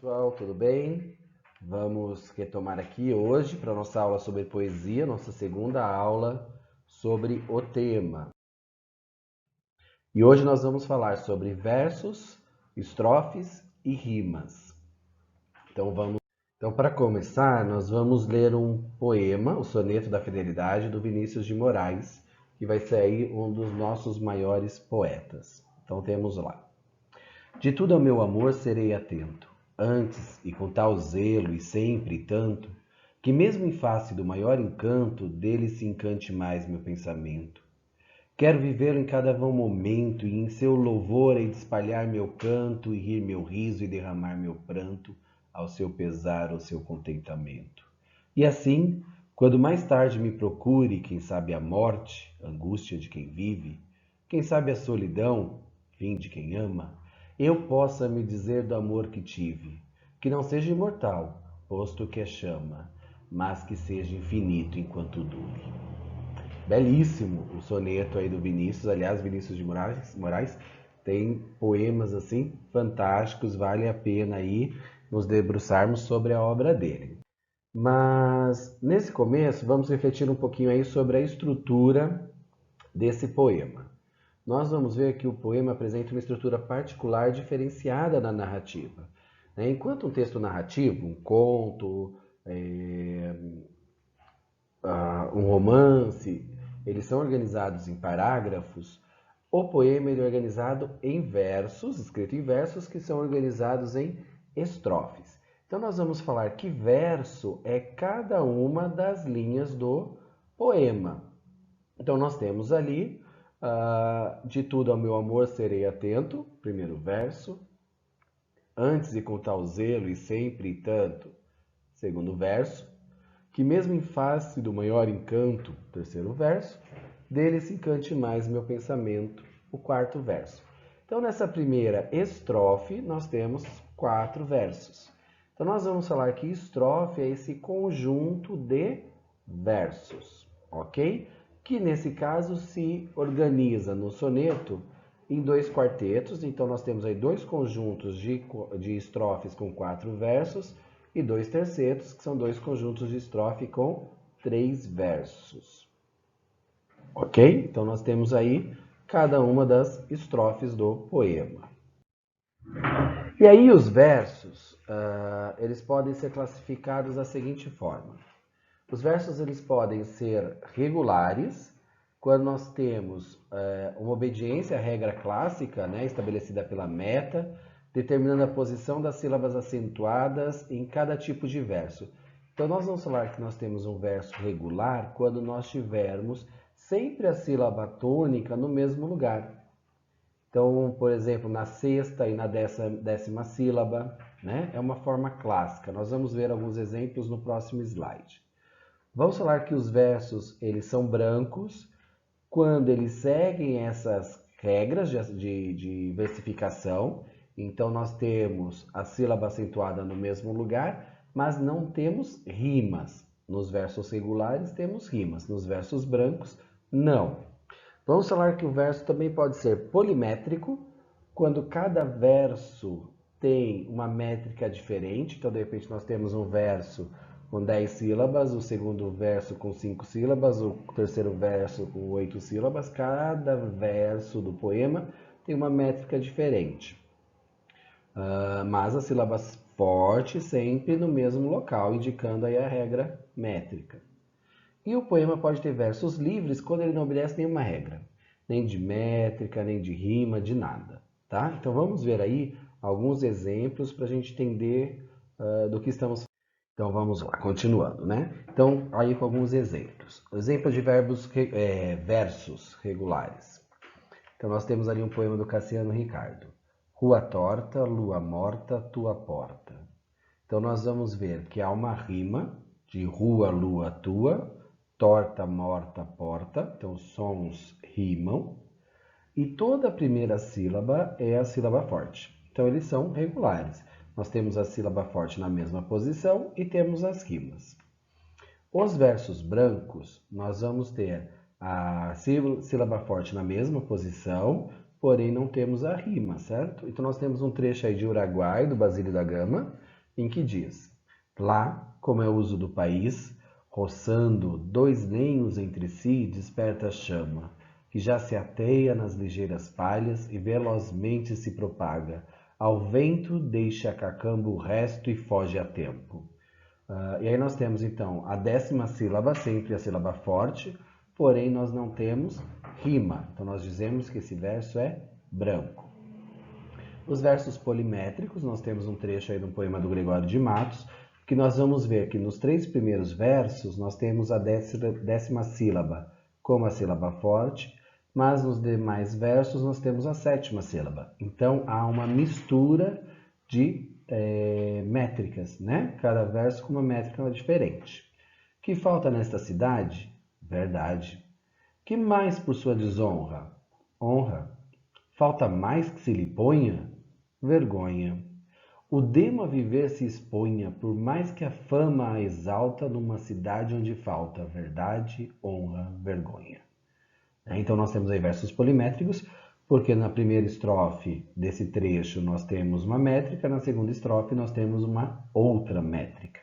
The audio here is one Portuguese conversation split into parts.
Pessoal, tudo bem? Vamos retomar aqui hoje para a nossa aula sobre poesia, nossa segunda aula sobre o tema. E hoje nós vamos falar sobre versos, estrofes e rimas. Então, para começar, nós vamos ler um poema, o Soneto da Fidelidade, do Vinícius de Moraes, que vai ser aí um dos nossos maiores poetas. Então temos lá. De tudo ao meu amor serei atento, antes e com tal zelo e sempre e tanto, que mesmo em face do maior encanto, dele se encante mais meu pensamento. Quero vivê-lo em cada vão momento, e em seu louvor hei de espalhar meu canto, e rir meu riso e derramar meu pranto, ao seu pesar, ao seu contentamento. E assim, quando mais tarde me procure, quem sabe a morte, angústia de quem vive, quem sabe a solidão, fim de quem ama, eu possa me dizer do amor que tive, que não seja imortal, posto que é chama, mas que seja infinito enquanto dure. Belíssimo o soneto aí do Vinícius. Aliás, Vinícius de Moraes tem poemas assim fantásticos, vale a pena aí nos debruçarmos sobre a obra dele. Mas nesse começo vamos refletir um pouquinho aí sobre a estrutura desse poema. Nós vamos ver que o poema apresenta uma estrutura particular diferenciada na narrativa. Enquanto um texto narrativo, um conto, um romance, eles são organizados em parágrafos, o poema é organizado em versos, escrito em versos, que são organizados em estrofes. Então nós vamos falar que verso é cada uma das linhas do poema. Então nós temos ali, de tudo ao meu amor serei atento, primeiro verso. Antes e com tal zelo e sempre e tanto, segundo verso. Que mesmo em face do maior encanto, terceiro verso, dele se encante mais meu pensamento, o quarto verso. Então, nessa primeira estrofe, nós temos 4 versos. Então, nós vamos falar que estrofe é esse conjunto de versos, ok? Que, nesse caso, se organiza no soneto em 2 quartetos. Então, nós temos aí 2 conjuntos de estrofes com 4 versos, e 2 tercetos, que são 2 conjuntos de estrofe com 3 versos. Ok? Então nós temos aí cada uma das estrofes do poema. E aí os versos, eles podem ser classificados da seguinte forma. Os versos eles podem ser regulares, quando nós temos uma obediência à regra clássica, né, estabelecida pela meta, determinando a posição das sílabas acentuadas em cada tipo de verso. Então, nós vamos falar que nós temos um verso regular quando nós tivermos sempre a sílaba tônica no mesmo lugar. Então, por exemplo, na sexta e na décima sílaba, né? É uma forma clássica. Nós vamos ver alguns exemplos no próximo slide. Vamos falar que os versos eles são brancos quando eles seguem essas regras de versificação. Então, nós temos a sílaba acentuada no mesmo lugar, mas não temos rimas. Nos versos regulares temos rimas, nos versos brancos, não. Vamos falar que o verso também pode ser polimétrico, quando cada verso tem uma métrica diferente. Então, de repente, nós temos um verso com 10 sílabas, o segundo verso com 5 sílabas, o terceiro verso com 8 sílabas. Cada verso do poema tem uma métrica diferente. Mas as sílabas fortes sempre no mesmo local, indicando aí a regra métrica. E o poema pode ter versos livres quando ele não obedece nenhuma regra, nem de métrica, nem de rima, de nada, tá? Então vamos ver aí alguns exemplos para a gente entender do que estamos falando. Então vamos lá, continuando, né? Então aí com alguns exemplos. Exemplo de versos regulares. Então nós temos ali um poema do Cassiano Ricardo. Rua torta, lua morta, tua porta. Então nós vamos ver que há uma rima de rua, lua, tua, torta, morta, porta. Então sons rimam. E toda a primeira sílaba é a sílaba forte. Então eles são regulares. Nós temos a sílaba forte na mesma posição e temos as rimas. Os versos brancos, nós vamos ter a sílaba forte na mesma posição, porém não temos a rima, certo? Então nós temos um trecho aí de Uruguai, do Basílio da Gama, em que diz: lá, como é uso do país, roçando dois lenhos entre si, desperta a chama, que já se ateia nas ligeiras palhas e velozmente se propaga. Ao vento deixa cacambo o resto e foge a tempo. E aí nós temos então a 10ª sílaba, sempre a sílaba forte, porém nós não temos rima. Então nós dizemos que esse verso é branco. Os versos polimétricos, nós temos um trecho aí de um poema do Gregório de Matos, que nós vamos ver que nos 3 primeiros versos nós temos a 10ª sílaba como a sílaba forte, mas nos demais versos nós temos a 7ª sílaba. Então há uma mistura de métricas, né? Cada verso com uma métrica diferente. Que falta nesta cidade? Verdade. Que mais por sua desonra? Honra. Falta mais que se lhe ponha? Vergonha. O demo a viver se exponha, por mais que a fama a exalta, numa cidade onde falta verdade, honra, vergonha. Então nós temos aí versos polimétricos, porque na primeira estrofe desse trecho nós temos uma métrica, na segunda estrofe nós temos uma outra métrica.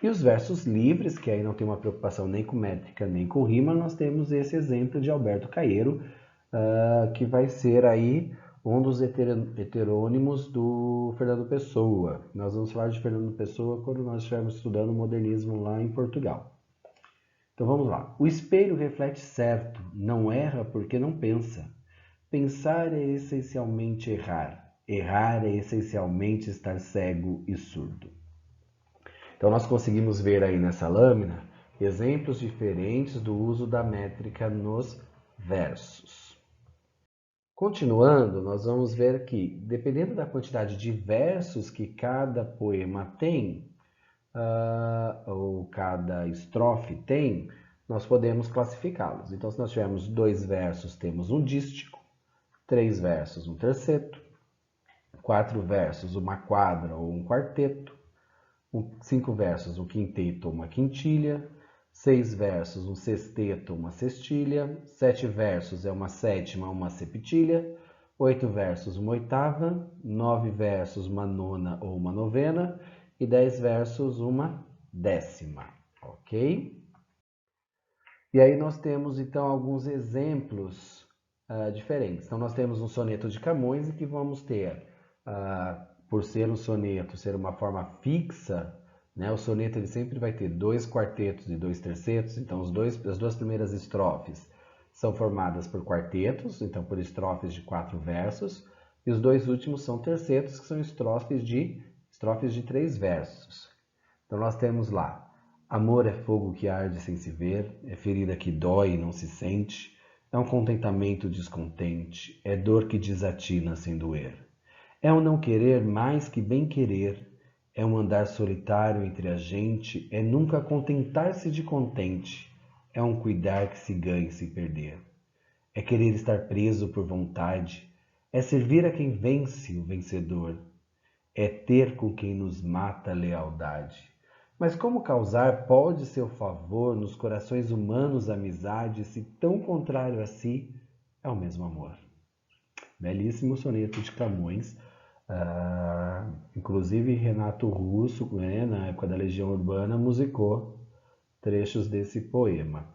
E os versos livres, que aí não tem uma preocupação nem com métrica nem com rima, nós temos esse exemplo de Alberto Caeiro, que vai ser aí um dos heterônimos do Fernando Pessoa. Nós vamos falar de Fernando Pessoa quando nós estivermos estudando o modernismo lá em Portugal. Então vamos lá. O espelho reflete certo, não erra porque não pensa. Pensar é essencialmente errar. Errar é essencialmente estar cego e surdo. Então nós conseguimos ver aí nessa lâmina exemplos diferentes do uso da métrica nos versos. Continuando, nós vamos ver que, dependendo da quantidade de versos que cada poema tem, ou cada estrofe tem, nós podemos classificá-los. Então, se nós tivermos 2 versos, temos um dístico, 3 versos, um terceto, 4 versos, uma quadra ou um quarteto, 5 versos, um quinteto ou uma quintilha, 6 versos, um sexteto, uma sextilha, 7 versos é uma sétima, uma septilha, 8 versos, uma oitava, 9 versos, uma nona ou uma novena, e 10 versos, uma décima, ok? E aí nós temos então alguns exemplos diferentes. Então nós temos um soneto de Camões em que vamos ter, por ser um soneto, ser uma forma fixa, né? O soneto ele sempre vai ter 2 quartetos e 2 tercetos, então as 2 primeiras estrofes são formadas por quartetos, então por estrofes de 4 versos, e os 2 últimos são tercetos, que são estrofes de 3 versos. Então nós temos lá: amor é fogo que arde sem se ver, é ferida que dói e não se sente, é um contentamento descontente, é dor que desatina sem doer. É um não querer mais que bem querer, é um andar solitário entre a gente, é nunca contentar-se de contente, é um cuidar que se ganha sem perder. É querer estar preso por vontade, é servir a quem vence o vencedor, é ter com quem nos mata a lealdade. Mas como causar pode seu favor nos corações humanos amizade, se tão contrário a si é o mesmo amor? Belíssimo soneto de Camões. Inclusive Renato Russo, né, na época da Legião Urbana, musicou trechos desse poema.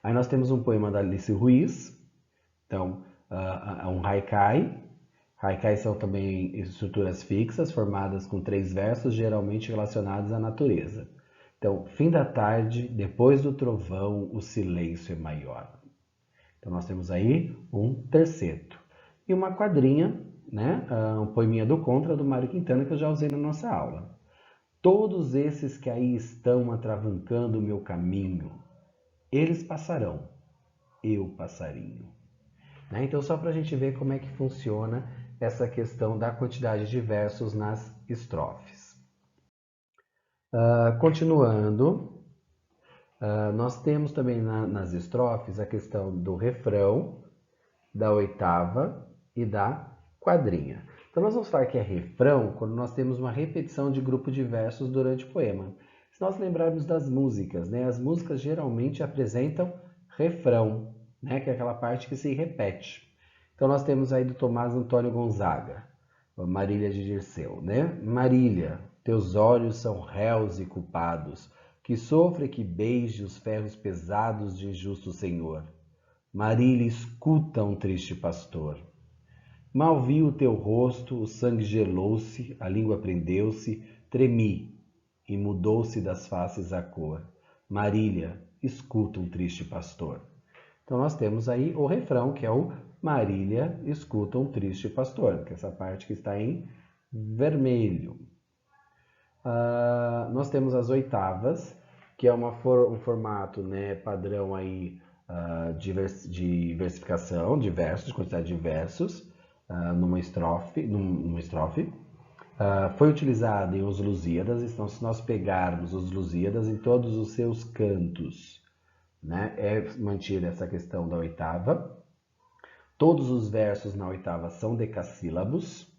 Aí nós temos um poema da Alice Ruiz, então um haikai. Haikais são também estruturas fixas, formadas com 3 versos, geralmente relacionados à natureza. Então, fim da tarde, depois do trovão, o silêncio é maior. Então nós temos aí um terceto. E uma quadrinha, né? Um poeminha do Contra, do Mário Quintana, que eu já usei na nossa aula. Todos esses que aí estão atravancando o meu caminho, eles passarão, eu passarinho. Né? Então, só para a gente ver como é que funciona essa questão da quantidade de versos nas estrofes. Continuando, nós temos também nas estrofes a questão do refrão, da oitava e da quadrinha. Então nós vamos falar que é refrão quando nós temos uma repetição de grupo de versos durante o poema. Se nós lembrarmos das músicas, né, as músicas geralmente apresentam refrão, né, que é aquela parte que se repete. Então nós temos aí do Tomás Antônio Gonzaga, Marília de Dirceu, né? Marília, teus olhos são réus e culpados, que sofre e que beije os ferros pesados de injusto Senhor. Marília, escuta um triste pastor. Mal vi o teu rosto, o sangue gelou-se, a língua prendeu-se, tremi, e mudou-se das faces a cor. Marília, escuta um triste pastor. Então nós temos aí o refrão, que é o Marília, escuta um triste pastor, que é essa parte que está em vermelho. Nós temos as oitavas, que é um formato, né, padrão aí, de versificação, de versos, de quantidade de versos, numa estrofe. Foi utilizado em Os Lusíadas, então se nós pegarmos Os Lusíadas em todos os seus cantos, né, é mantida essa questão da oitava. Todos os versos na oitava são decassílabos.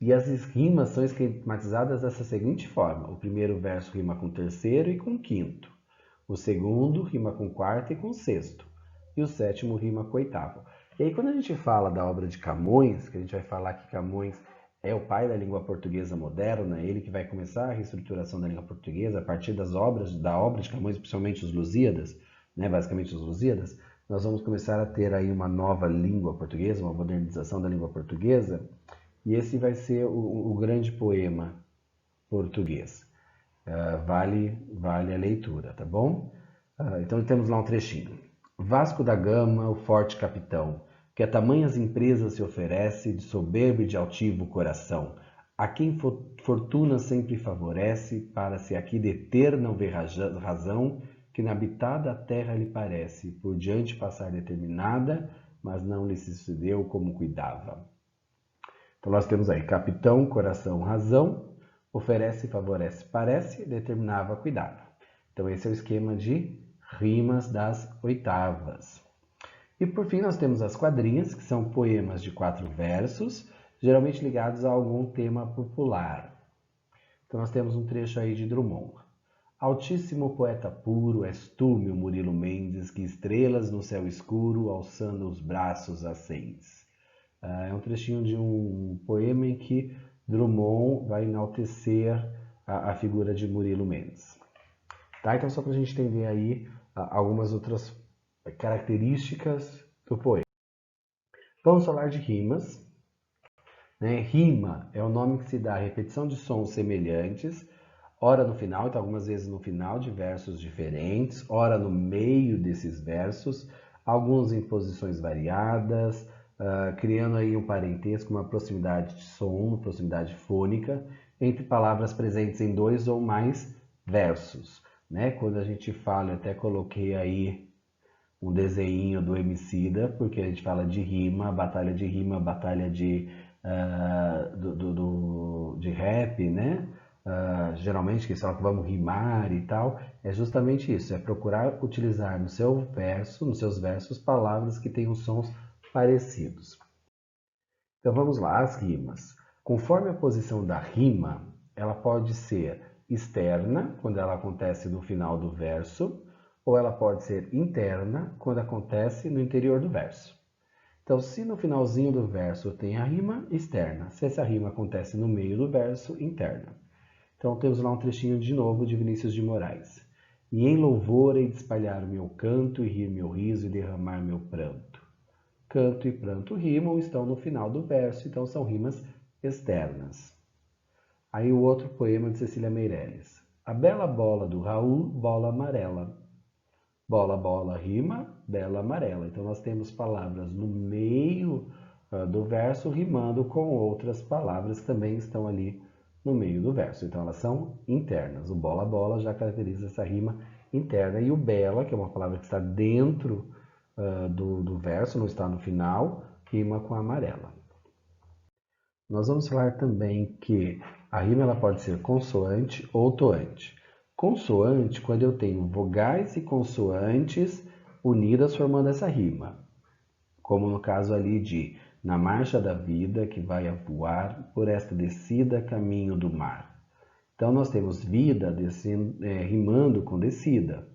E as rimas são esquematizadas dessa seguinte forma. O primeiro verso rima com o terceiro e com o quinto. O segundo rima com o quarto e com o sexto. E o sétimo rima com o oitavo. E aí quando a gente fala da obra de Camões, que a gente vai falar que Camões é o pai da língua portuguesa moderna, ele que vai começar a reestruturação da língua portuguesa a partir da obra de Camões, principalmente os Lusíadas, né, basicamente os Lusíadas, nós vamos começar a ter aí uma nova língua portuguesa, uma modernização da língua portuguesa. E esse vai ser o grande poema português. Vale a leitura, tá bom? Então temos lá um trechinho. Vasco da Gama, o forte capitão, que a tamanhas empresas se oferece, de soberbo e de altivo coração, a quem fortuna sempre favorece, para se aqui deter não vê razão, que na habitada terra lhe parece, por diante passar determinada, mas não lhe sucedeu como cuidava. Então nós temos aí capitão, coração, razão, oferece, favorece, parece, determinava, cuidava. Então esse é o esquema de rimas das oitavas. E por fim nós temos as quadrinhas, que são poemas de 4 versos, geralmente ligados a algum tema popular. Então nós temos um trecho aí de Drummond. Altíssimo poeta puro, és tu, meu Murilo Mendes, que estrelas no céu escuro, alçando os braços acendes. É um trechinho de um poema em que Drummond vai enaltecer a figura de Murilo Mendes. Tá? Então, só para a gente entender aí algumas outras características do poema. Vamos falar de rimas. Né? Rima é o nome que se dá à repetição de sons semelhantes, ora no final, então algumas vezes no final de versos diferentes, ora no meio desses versos, alguns em posições variadas, criando aí um parentesco, uma proximidade de som, uma proximidade fônica, entre palavras presentes em 2 ou mais versos. Né? Quando a gente fala, eu até coloquei aí um desenho do Emicida, porque a gente fala de rima, batalha de de rap, né? Geralmente que falam que vamos rimar e tal, é justamente isso, é procurar utilizar no seu verso, nos seus versos, palavras que tenham sons parecidos. Então vamos lá, as rimas. Conforme a posição da rima, ela pode ser externa, quando ela acontece no final do verso, ou ela pode ser interna, quando acontece no interior do verso. Então, se no finalzinho do verso tem a rima, externa. Se essa rima acontece no meio do verso, interna. Então, temos lá um trechinho de novo de Vinícius de Moraes. E em louvor hei de espalhar o meu canto, e rir meu riso, e derramar meu pranto. Canto e pranto rimam, estão no final do verso, então são rimas externas. Aí o outro poema de Cecília Meirelles. A bela bola do Raul, bola amarela. Bola, bola, rima, bela, amarela. Então nós temos palavras no meio do verso rimando com outras palavras que também estão ali no meio do verso. Então elas são internas. O bola, bola já caracteriza essa rima interna. E o bela, que é uma palavra que está dentro do verso, não está no final, rima com amarela. Nós vamos falar também que a rima ela pode ser consoante ou toante. Consoante, quando eu tenho vogais e consoantes unidas formando essa rima. Como no caso ali de na marcha da vida que vai a voar por esta descida caminho do mar. Então nós temos vida rimando com descida.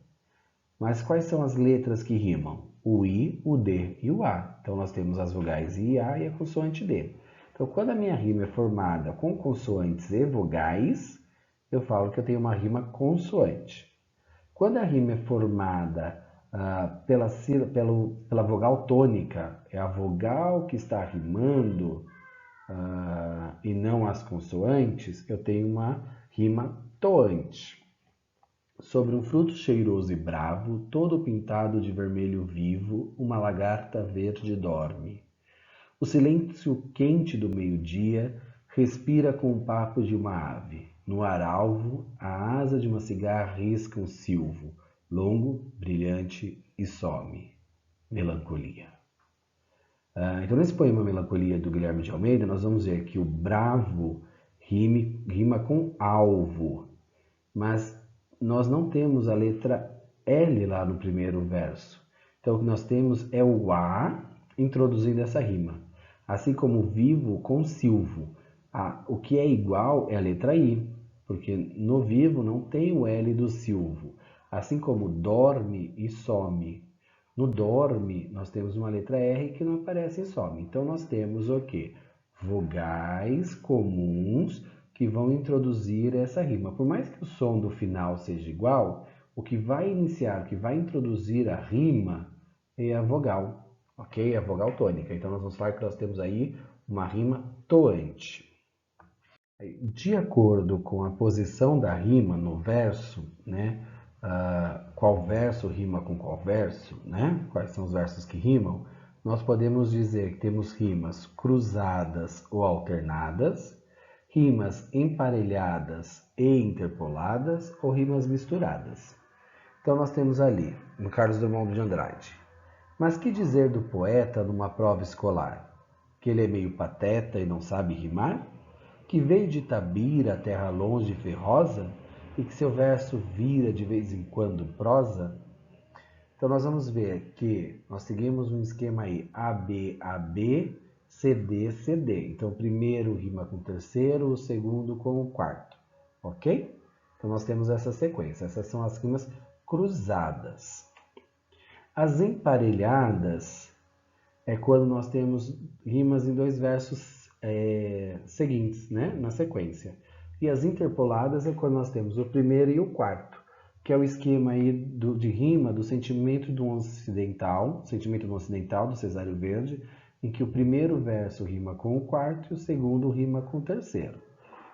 Mas quais são as letras que rimam? O I, o D e o A. Então nós temos as vogais I e A e a consoante D. Então, quando a minha rima é formada com consoantes e vogais, eu falo que eu tenho uma rima consoante. Quando a rima é formada pela vogal tônica, é a vogal que está rimando e não as consoantes, eu tenho uma rima toante. Sobre um fruto cheiroso e bravo, todo pintado de vermelho vivo, uma lagarta verde dorme. O silêncio quente do meio-dia respira com o papo de uma ave. No ar alvo, a asa de uma cigarra risca um silvo, longo, brilhante e some. Melancolia. Então, nesse poema Melancolia do Guilherme de Almeida, nós vamos ver que o bravo rima com alvo, mas nós não temos a letra L lá no primeiro verso. Então, o que nós temos é o A introduzindo essa rima. Assim como vivo com silvo. O que é igual é a letra I, porque no vivo não tem o L do silvo. Assim como dorme e some. No dorme, nós temos uma letra R que não aparece em some. Então, nós temos o quê? Vogais comuns que vão introduzir essa rima. Por mais que o som do final seja igual, o que vai iniciar, o que vai introduzir a rima é a vogal, ok? A vogal tônica. Então, nós vamos falar que nós temos aí uma rima toante. De acordo com a posição da rima no verso, né? Qual verso rima com qual verso, né? Quais são os versos que rimam? Nós podemos dizer que temos rimas cruzadas ou alternadas, rimas emparelhadas e interpoladas ou rimas misturadas. Então nós temos ali, no Carlos Drummond de Andrade. Mas que dizer do poeta numa prova escolar? Que ele é meio pateta e não sabe rimar? Que veio de Itabira, terra longe e ferrosa, e que seu verso vira de vez em quando prosa? Então nós vamos ver que nós seguimos um esquema aí, AB, AB, CD, CD. Então o primeiro rima com o terceiro, o segundo com o quarto, ok? Então nós temos essa sequência, essas são as rimas cruzadas. As emparelhadas é quando nós temos rimas em dois versos seguintes, né, na sequência. E as interpoladas é quando nós temos o primeiro e o quarto, que é o esquema aí de rima do Sentimento do Ocidental, do Cesário Verde, em que o primeiro verso rima com o quarto e o segundo rima com o terceiro.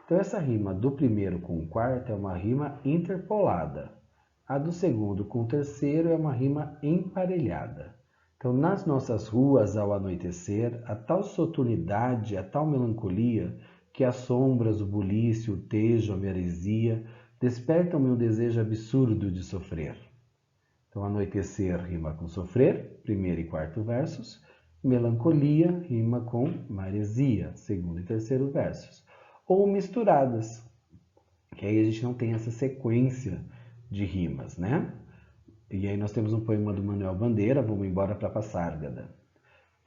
Então essa rima do primeiro com o quarto é uma rima interpolada. A do segundo com o terceiro é uma rima emparelhada. Então, nas nossas ruas ao anoitecer, a tal soturnidade, a tal melancolia, que as sombras, o bulício, o tejo, a meresia, despertam meu desejo absurdo de sofrer. Então, anoitecer rima com sofrer, primeiro e quarto versos. Melancolia rima com maresia, segundo e terceiro versos. Ou misturadas, que aí a gente não tem essa sequência de rimas, né? E aí nós temos um poema do Manuel Bandeira, Vamos embora para Passárgada.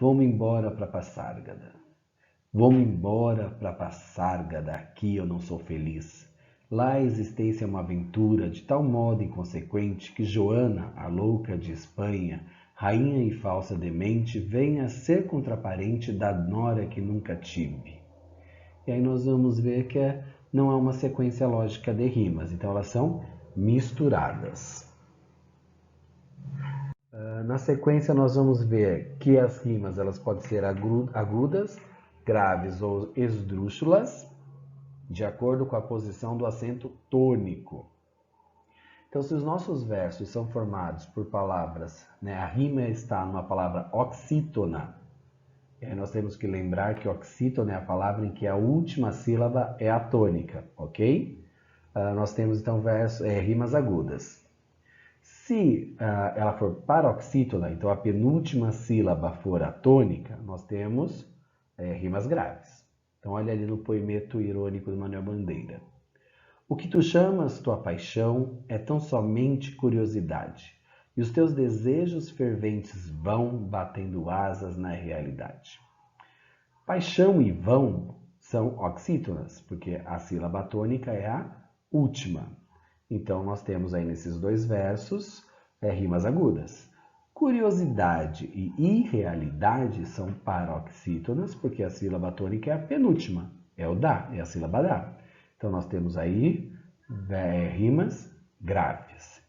Vamos embora para Passárgada. Vamos embora para Passárgada, aqui eu não sou feliz. Lá a existência é uma aventura de tal modo inconsequente que Joana, a louca de Espanha, rainha e falsa demente, vem a ser contraparente da nora que nunca tive. E aí nós vamos ver que não há uma sequência lógica de rimas, então elas são misturadas. Na sequência nós vamos ver que as rimas elas podem ser agudas, graves ou esdrúxulas, de acordo com a posição do acento tônico. Então, se os nossos versos são formados por palavras, né, a rima está numa palavra oxítona, e aí nós temos que lembrar que oxítona é a palavra em que a última sílaba é a tônica, ok? Nós temos então rimas agudas. Se ela for paroxítona, então a penúltima sílaba for a tônica, nós temos rimas graves. Então olha ali no poemeto irônico do Manuel Bandeira. O que tu chamas tua paixão é tão somente curiosidade, e os teus desejos ferventes vão batendo asas na realidade. Paixão e vão são oxítonas, porque a sílaba tônica é a última. Então, nós temos aí nesses dois versos rimas agudas. Curiosidade e irrealidade são paroxítonas, porque a sílaba tônica é a penúltima, é o da, é a sílaba da. Então nós temos aí rimas graves.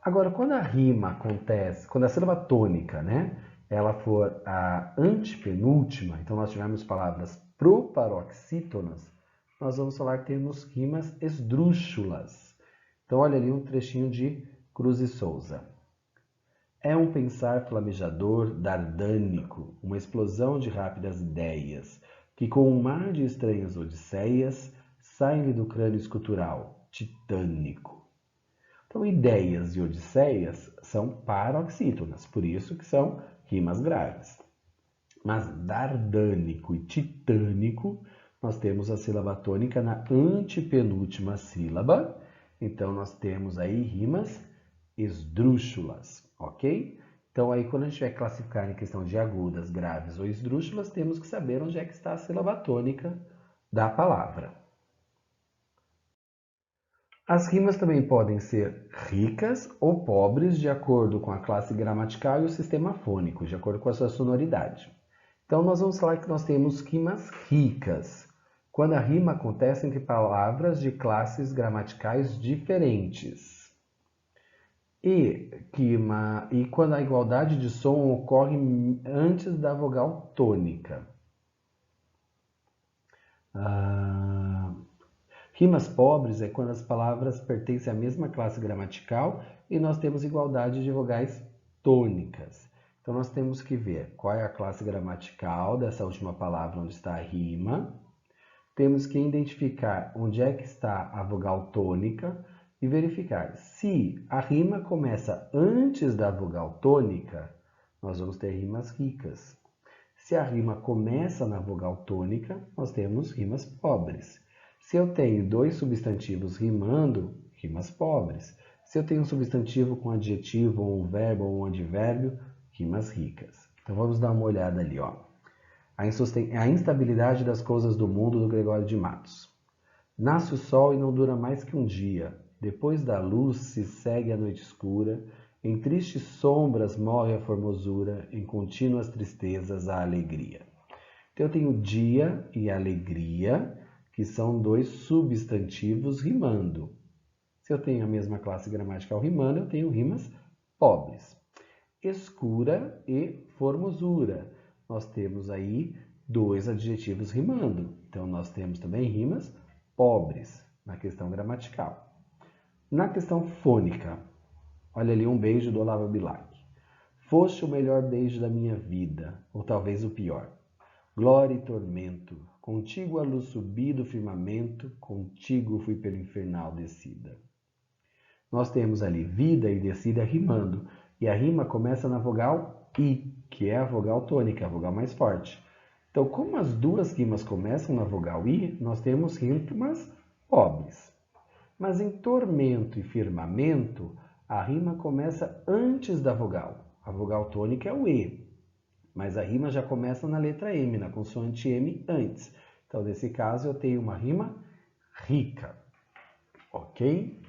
Agora, quando a rima acontece, quando a sílaba tônica, né, ela for a antepenúltima, então nós tivermos palavras proparoxítonas, nós vamos falar que temos rimas esdrúxulas. Então, olha ali um trechinho de Cruz e Souza. É um pensar flamejador, dardânico, uma explosão de rápidas ideias, que com um mar de estranhas odisseias saem-lhe do crânio escultural, titânico. Então, ideias e odisseias são paroxítonas, por isso que são rimas graves. Mas dardânico e titânico, nós temos a sílaba tônica na antepenúltima sílaba, então nós temos aí rimas esdrúxulas, ok? Então aí quando a gente vai classificar em questão de agudas, graves ou esdrúxulas, temos que saber onde é que está a sílaba tônica da palavra. As rimas também podem ser ricas ou pobres de acordo com a classe gramatical e o sistema fônico, de acordo com a sua sonoridade. Então nós vamos falar que nós temos rimas ricas, quando a rima acontece entre palavras de classes gramaticais diferentes. E quando a igualdade de som ocorre antes da vogal tônica. Rimas pobres é quando as palavras pertencem à mesma classe gramatical e nós temos igualdade de vogais tônicas. Então nós temos que ver qual é a classe gramatical dessa última palavra onde está a rima. Temos que identificar onde é que está a vogal tônica e verificar se a rima começa antes da vogal tônica, nós vamos ter rimas ricas. Se a rima começa na vogal tônica, nós temos rimas pobres. Se eu tenho dois substantivos rimando, rimas pobres. Se eu tenho um substantivo com adjetivo, ou um verbo ou um advérbio, rimas ricas. Então vamos dar uma olhada ali, ó. A instabilidade das coisas do mundo, do Gregório de Matos. Nasce o sol e não dura mais que um dia. Depois da luz se segue a noite escura. Em tristes sombras morre a formosura. Em contínuas tristezas a alegria. Então eu tenho dia e alegria, que são dois substantivos rimando. Se eu tenho a mesma classe gramatical rimando, eu tenho rimas pobres. Escura e formosura. Nós temos aí dois adjetivos rimando. Então, nós temos também rimas pobres na questão gramatical. Na questão fônica, olha ali um beijo do Olavo Bilac. Foste o melhor beijo da minha vida, ou talvez o pior. Glória e tormento, contigo a luz subi do firmamento, contigo fui pelo infernal descida. Nós temos ali vida e descida rimando, e a rima começa na vogal I, que é a vogal tônica, a vogal mais forte. Então, como as duas rimas começam na vogal I, nós temos rimas pobres. Mas em tormento e firmamento, a rima começa antes da vogal. A vogal tônica é o E. Mas a rima já começa na letra M, na consoante M antes. Então, nesse caso, eu tenho uma rima rica. Ok?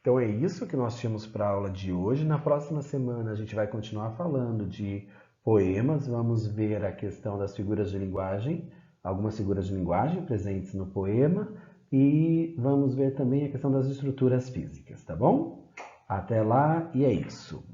Então, é isso que nós tínhamos para a aula de hoje. Na próxima semana, a gente vai continuar falando de poemas. Vamos ver a questão das figuras de linguagem, algumas figuras de linguagem presentes no poema. E vamos ver também a questão das estruturas físicas, tá bom? Até lá, e é isso.